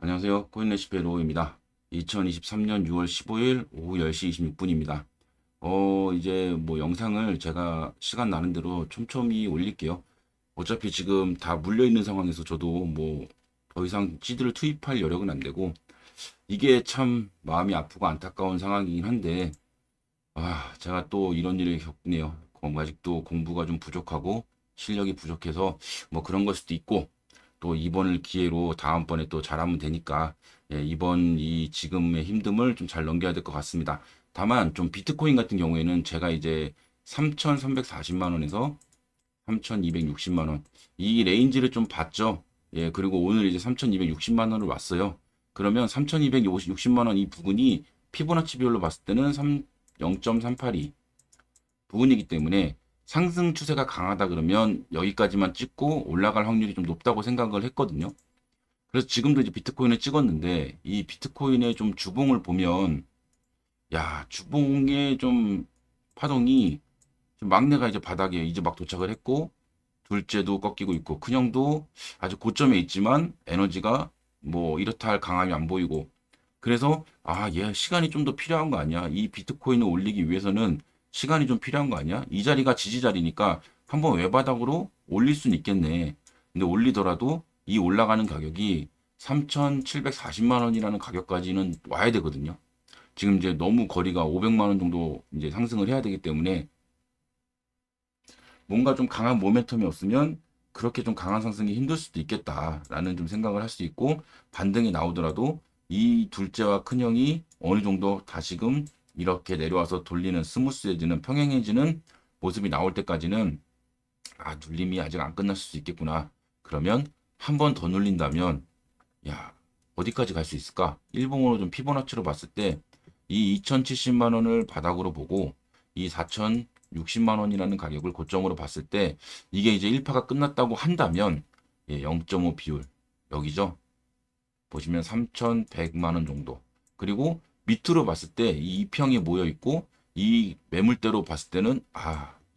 안녕하세요. 코인레시피의 로우입니다. 2023년 6월 15일 오후 10시 26분입니다. 이제 뭐 영상을 제가 시간 나는 대로 촘촘히 올릴게요. 어차피 지금 다 물려 있는 상황에서 저도 뭐 더 이상 시드를 투입할 여력은 안 되고 이게 참 마음이 아프고 안타까운 상황이긴 한데 제가 또 이런 일을 겪네요. 아직도 공부가 좀 부족하고 실력이 부족해서 뭐 그런 걸 수도 있고 또 이번을 기회로 다음번에 또 잘하면 되니까 이번 이 지금의 힘듦을 좀 잘 넘겨야 될 것 같습니다. 다만 좀 비트코인 같은 경우에는 제가 이제 3,340만 원에서 3,260만 원 이 레인지를 좀 봤죠. 그리고 오늘 이제 3,260만 원을 왔어요. 그러면 3,260만 원 이 부분이 피보나치 비율로 봤을 때는 0.382 부분이기 때문에 상승 추세가 강하다 그러면 여기까지만 찍고 올라갈 확률이 좀 높다고 생각을 했거든요. 그래서 지금도 이제 비트코인을 찍었는데 이 비트코인의 좀 주봉을 보면 주봉의 좀 파동이 지금 막내가 이제 바닥에 이제 막 도착을 했고 둘째도 꺾이고 있고 큰형도 아주 고점에 있지만 에너지가 뭐 이렇다 할 강함이 안 보이고 그래서 얘 시간이 좀 더 필요한 거 아니야? 이 비트코인을 올리기 위해서는 시간이 좀 필요한 거 아니야? 이 자리가 지지 자리니까 한번 외바닥으로 올릴 수는 있겠네. 근데 올리더라도 이 올라가는 가격이 3,740만 원이라는 가격까지는 와야 되거든요. 지금 이제 너무 거리가 500만 원 정도 이제 상승을 해야 되기 때문에 뭔가 좀 강한 모멘텀이 없으면 그렇게 좀 강한 상승이 힘들 수도 있겠다라는 좀 생각을 할 수 있고 반등이 나오더라도 이 둘째와 큰형이 어느 정도 다시금 이렇게 내려와서 돌리는 스무스해지는 평행해지는 모습이 나올 때까지는 눌림이 아직 안 끝났을 수 있겠구나. 그러면 한 번 더 눌린다면 어디까지 갈 수 있을까? 일봉으로 좀 피보나치로 봤을 때 이 2,070만 원을 바닥으로 보고 이 4,060만 원이라는 가격을 고점으로 봤을 때 이게 이제 1파가 끝났다고 한다면 0.5 비율 여기죠. 보시면 3,100만 원 정도. 그리고 밑으로 봤을 때 이 2평이 모여 있고 이 매물대로 봤을 때는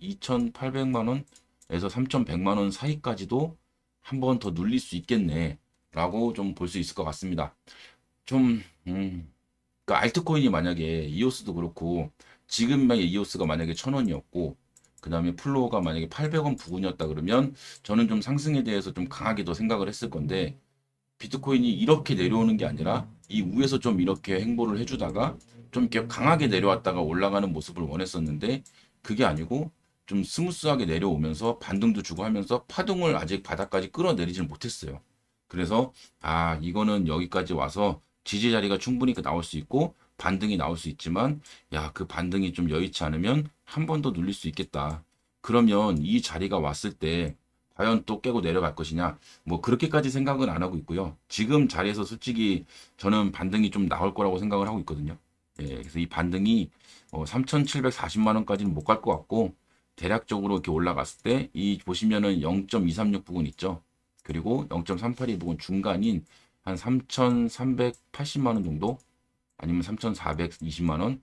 2,800만 원에서 3,100만 원 사이까지도 한 번 더 눌릴 수 있겠네. 라고 좀 볼 수 있을 것 같습니다. 좀 그러니까 알트코인이 만약에 이오스도 그렇고 지금의 이오스가 만약에 1,000원이었고 그 다음에 플로어가 만약에 800원 부근이었다 그러면 저는 좀 상승에 대해서 좀 강하게 더 생각을 했을 건데 비트코인이 이렇게 내려오는 게 아니라 이 위에서 좀 이렇게 행보를 해주다가 좀 이렇게 강하게 내려왔다가 올라가는 모습을 원했었는데 그게 아니고 좀 스무스하게 내려오면서 반등도 주고 하면서 파동을 아직 바닥까지 끌어내리질 못했어요. 그래서 이거는 여기까지 와서 지지 자리가 충분히 나올 수 있고 반등이 나올 수 있지만 그 반등이 좀 여의치 않으면 한 번 더 눌릴 수 있겠다. 그러면 이 자리가 왔을 때 과연 또 깨고 내려갈 것이냐 뭐 그렇게까지 생각은 안 하고 있고요. 지금 자리에서 솔직히 저는 반등이 좀 나올 거라고 생각을 하고 있거든요. 그래서 이 반등이 3,740만 원까지는 못 갈 것 같고 대략적으로 이렇게 올라갔을 때 이 보시면은 0.236 부분 있죠. 그리고 0.382 부분 중간인 한 3,380만 원 정도 아니면 3,420만 원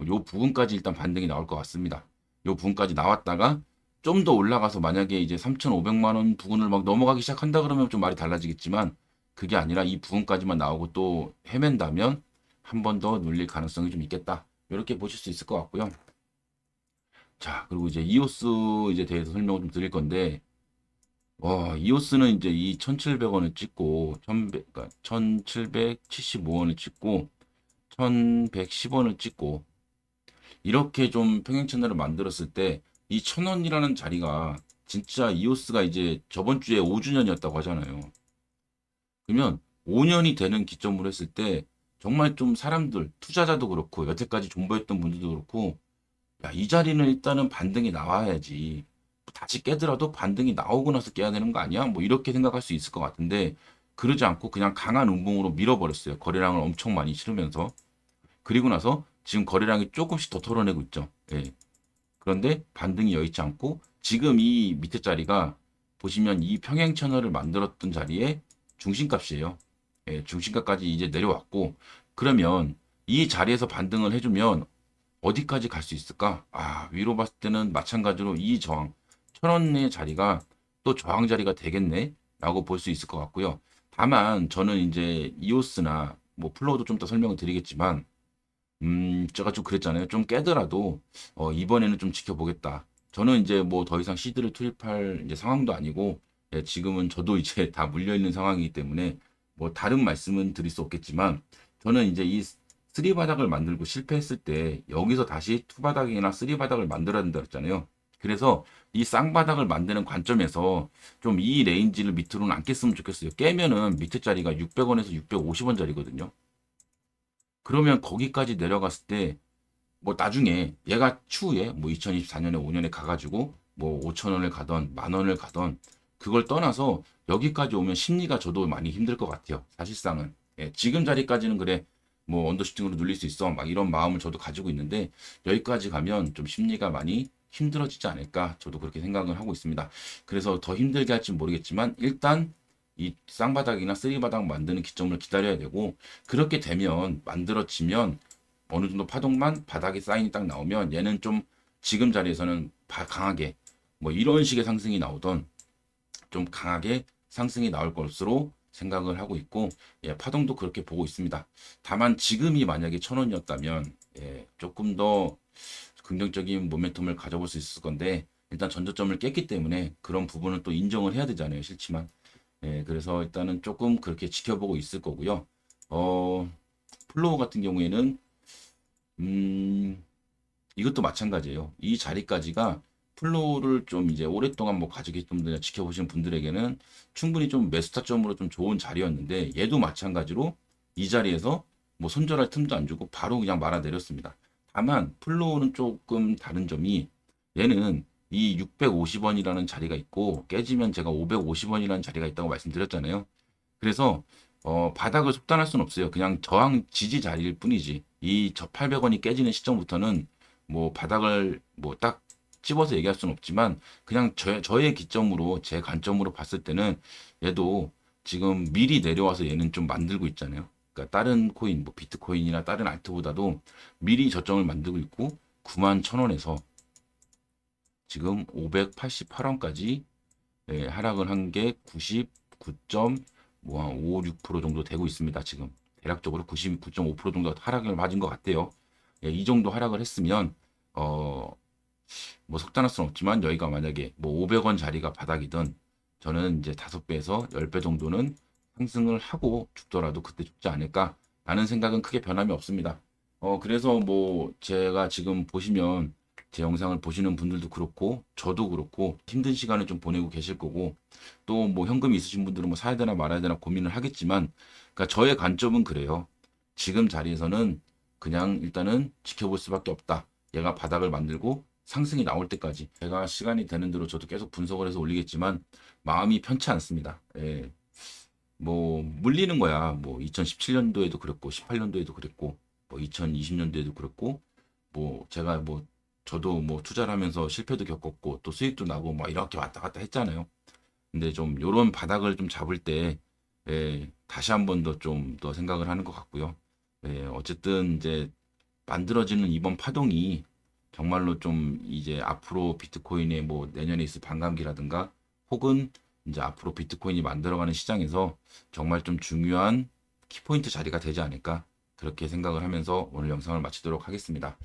요 부분까지 일단 반등이 나올 것 같습니다. 요 부분까지 나왔다가 좀 더 올라가서 만약에 이제 3,500만 원 부분을 막 넘어가기 시작한다 그러면 좀 말이 달라지겠지만 그게 아니라 이 부분까지만 나오고 또 헤맨다면 한 번 더 눌릴 가능성이 좀 있겠다. 이렇게 보실 수 있을 것 같고요. 자, 그리고 이제 이오스 이제 대해서 설명을 좀 드릴 건데 이오스는 이제 이 1,700원을 찍고 1,775원을 찍고 1,110원을 찍고 이렇게 좀 평행 채널을 만들었을 때 이 1,000원이라는 자리가 진짜 이오스가 이제 저번 주에 5주년이었다고 하잖아요. 그러면 5년이 되는 기점으로 했을 때 정말 좀 사람들, 투자자도 그렇고 여태까지 존버했던 분들도 그렇고 이 자리는 일단은 반등이 나와야지. 다시 깨더라도 반등이 나오고 나서 깨야 되는 거 아니야? 뭐 이렇게 생각할 수 있을 것 같은데 그러지 않고 그냥 강한 운봉으로 밀어버렸어요. 거래량을 엄청 많이 치르면서. 그리고 나서 지금 거래량이 조금씩 더 털어내고 있죠. 그런데 반등이 여의치 않고 지금 이 밑에 자리가 보시면 이 평행 채널을 만들었던 자리에 중심값이에요. 중심값까지 이제 내려왔고 그러면 이 자리에서 반등을 해주면 어디까지 갈 수 있을까? 위로 봤을 때는 마찬가지로 이 저항 1,000원의 자리가 또 저항 자리가 되겠네 라고 볼 수 있을 것 같고요. 다만 저는 이제 이오스나 뭐 플로우도 좀 더 설명을 드리겠지만 제가 좀 그랬잖아요. 좀 깨더라도 이번에는 좀 지켜보겠다. 저는 이제 뭐 더 이상 시드를 투입할 이제 상황도 아니고 지금은 저도 이제 다 물려 있는 상황이기 때문에 뭐 다른 말씀은 드릴 수 없겠지만 저는 이제 이 3 바닥을 만들고 실패했을 때 여기서 다시 2 바닥이나 3 바닥을 만들어야 된다 그랬잖아요. 그래서 이 쌍바닥을 만드는 관점에서 좀 이 레인지를 밑으로는 안 깼으면 좋겠어요. 깨면은 밑에 자리가 600원에서 650원 자리거든요. 그러면 거기까지 내려갔을 때 뭐 나중에 얘가 추후에 뭐 2024년에 5년에 가가지고 뭐 5천원을 가던 10,000원을 가던 그걸 떠나서 여기까지 오면 심리가 저도 많이 힘들 것 같아요. 사실상은. 지금 자리까지는 그래 뭐 언더슈팅으로 눌릴 수 있어 막 이런 마음을 저도 가지고 있는데 여기까지 가면 좀 심리가 많이 힘들어지지 않을까 저도 그렇게 생각을 하고 있습니다. 그래서 더 힘들게 할지 모르겠지만 일단 이 쌍바닥이나 쓰리바닥 만드는 기점을 기다려야 되고 그렇게 되면 만들어지면 어느 정도 파동만 바닥에 사인이 딱 나오면 얘는 좀 지금 자리에서는 강하게 뭐 이런 식의 상승이 나오던 좀 강하게 상승이 나올 것으로 생각을 하고 있고 파동도 그렇게 보고 있습니다. 다만 지금이 만약에 1,000원이었다면 조금 더 긍정적인 모멘텀을 가져볼 수 있을 건데 일단 전저점을 깼기 때문에 그런 부분은 또 인정을 해야 되잖아요. 싫지만 그래서 일단은 조금 그렇게 지켜보고 있을 거고요. 플로우 같은 경우에는 이것도 마찬가지예요. 이 자리까지가 플로우를 좀 이제 오랫동안 뭐 가지고 있던 분들 지켜보시는 분들에게는 충분히 좀 매수 타점으로 좀 좋은 자리였는데 얘도 마찬가지로 이 자리에서 뭐 손절할 틈도 안 주고 바로 그냥 말아 내렸습니다. 다만 플로우는 조금 다른 점이 얘는 이 650원이라는 자리가 있고 깨지면 제가 550원이라는 자리가 있다고 말씀드렸잖아요. 그래서 바닥을 속단할 수는 없어요. 그냥 저항 지지 자리일 뿐이지. 이 800원이 깨지는 시점부터는 뭐 바닥을 뭐 딱 집어서 얘기할 수는 없지만 그냥 저의 기점으로 제 관점으로 봤을 때는 얘도 지금 미리 내려와서 얘는 좀 만들고 있잖아요. 그러니까 다른 코인 뭐 비트코인이나 다른 알트보다도 미리 저점을 만들고 있고 91,000원에서 지금 588원까지 하락을 한 게 99.5, 6% 정도 되고 있습니다. 지금 대략적으로 99.5% 정도 하락을 맞은 것 같아요. 이 정도 하락을 했으면 뭐 속단할 수는 없지만 여기가 만약에 뭐 500원 자리가 바닥이든 저는 이제 5배에서 10배 정도는 상승을 하고 죽더라도 그때 죽지 않을까 라는 생각은 크게 변함이 없습니다. 그래서 뭐 제가 지금 보시면 제 영상을 보시는 분들도 그렇고 저도 그렇고 힘든 시간을 좀 보내고 계실 거고 또 뭐 현금이 있으신 분들은 뭐 사야 되나 말아야 되나 고민을 하겠지만 그러니까 저의 관점은 그래요. 지금 자리에서는 그냥 일단은 지켜볼 수밖에 없다. 얘가 바닥을 만들고 상승이 나올 때까지 제가 시간이 되는 대로 저도 계속 분석을 해서 올리겠지만 마음이 편치 않습니다. 뭐 물리는 거야. 뭐 2017년도에도 그랬고 18년도에도 그랬고 뭐 2020년도에도 그랬고 뭐 제가 뭐 저도 뭐 투자를 하면서 실패도 겪었고 또 수익도 나고 뭐 이렇게 왔다 갔다 했잖아요. 근데 좀 요런 바닥을 좀 잡을 때 다시 한 번 더 좀 더 생각을 하는 것 같고요. 어쨌든 이제 만들어지는 이번 파동이 정말로 좀 이제 앞으로 비트코인의 뭐 내년에 있을 반감기라든가 혹은 이제 앞으로 비트코인이 만들어가는 시장에서 정말 좀 중요한 키포인트 자리가 되지 않을까 그렇게 생각을 하면서 오늘 영상을 마치도록 하겠습니다.